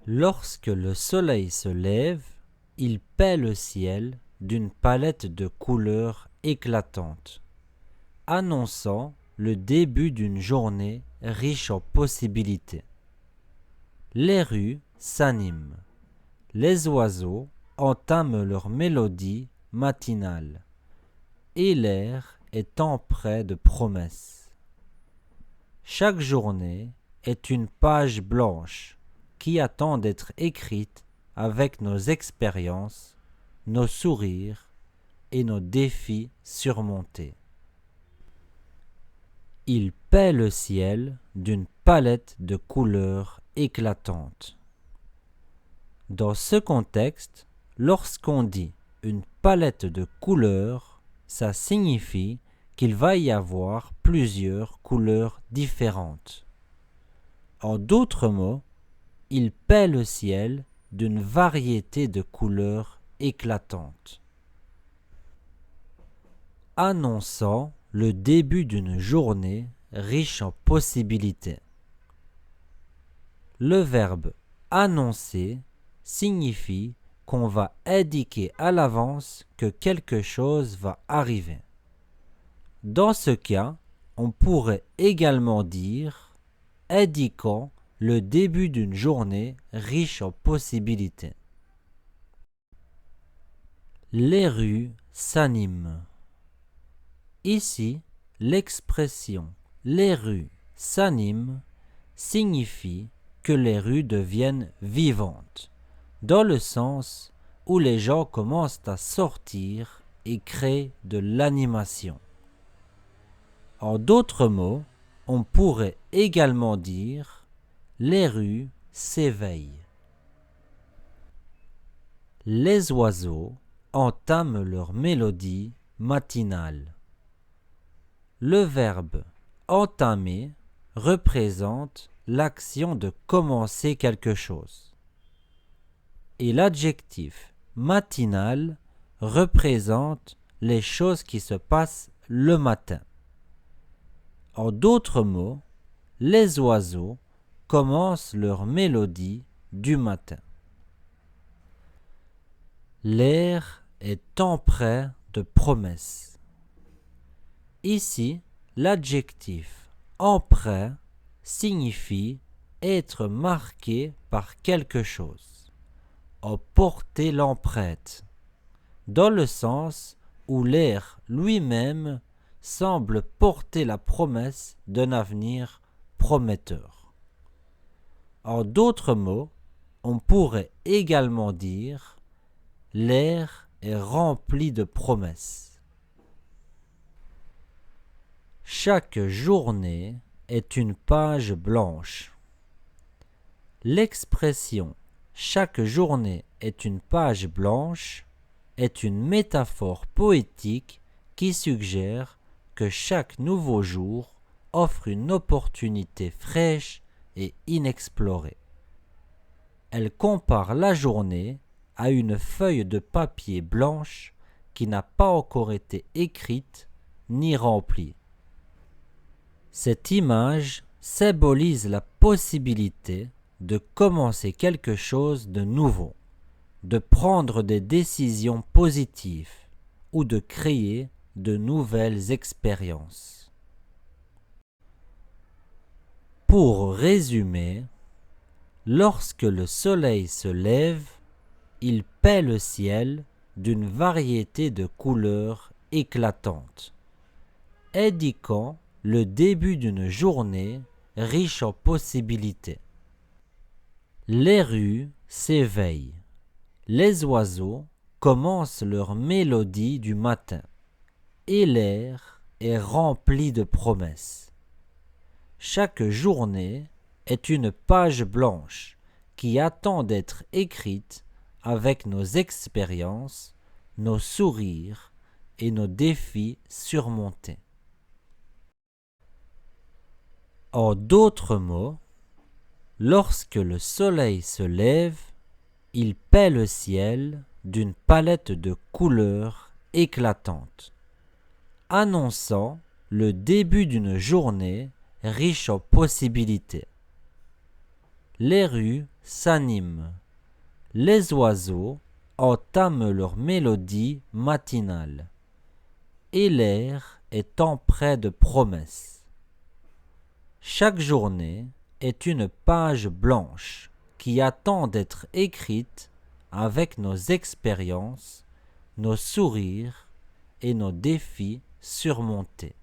Lorsque le soleil se lève, il paie le ciel d'une palette de couleurs éclatantes, annonçant le début d'une journée riche en possibilités. Les rues s'animent, les oiseaux entament leur mélodie matinale, et l'air est empreint de promesses. Chaque journée est une page blanche qui attend d'être écrite avec nos expériences, nos sourires et nos défis surmontés. Il paie le ciel d'une palette de couleurs éclatantes. Dans ce contexte, lorsqu'on dit une palette de couleurs, ça signifie qu'il va y avoir plusieurs couleurs différentes. En d'autres mots, il paie le ciel d'une variété de couleurs éclatantes, annonçant le début d'une journée riche en possibilités. Le verbe annoncer signifie qu'on va indiquer à l'avance que quelque chose va arriver. Dans ce cas, on pourrait également dire indiquant le début d'une journée riche en possibilités. Les rues s'animent. Ici, l'expression « les rues s'animent » signifie que les rues deviennent vivantes, dans le sens où les gens commencent à sortir et créent de l'animation. En d'autres mots, on pourrait également dire « les rues s'éveillent ». Les oiseaux entament leur mélodie matinale. Le verbe « entamer » représente l'action de commencer quelque chose. Et l'adjectif « matinal » représente les choses qui se passent le matin. En d'autres mots, les oiseaux commencent leur mélodie du matin. L'air est empreint de promesses. Ici, l'adjectif empreint signifie être marqué par quelque chose, en porter l'empreinte, dans le sens où l'air lui-même semble porter la promesse d'un avenir prometteur. En d'autres mots, on pourrait également dire l'air est rempli de promesses. Chaque journée est une page blanche. L'expression « chaque journée est une page blanche » est une métaphore poétique qui suggère que chaque nouveau jour offre une opportunité fraîche et inexplorée. Elle compare la journée à une feuille de papier blanche qui n'a pas encore été écrite ni remplie. Cette image symbolise la possibilité de commencer quelque chose de nouveau, de prendre des décisions positives ou de créer de nouvelles expériences. Pour résumer, lorsque le soleil se lève, il paie le ciel d'une variété de couleurs éclatantes, indiquant le début d'une journée riche en possibilités. Les rues s'éveillent. Les oiseaux commencent leur mélodie du matin et l'air est rempli de promesses. Chaque journée est une page blanche qui attend d'être écrite avec nos expériences, nos sourires et nos défis surmontés. En d'autres mots, lorsque le soleil se lève, il paie le ciel d'une palette de couleurs éclatantes, annonçant le début d'une journée riche en possibilités. Les rues s'animent. Les oiseaux entament leur mélodie matinale. Et l'air est empreint de promesses. Chaque journée est une page blanche qui attend d'être écrite avec nos expériences, nos sourires et nos défis surmontés.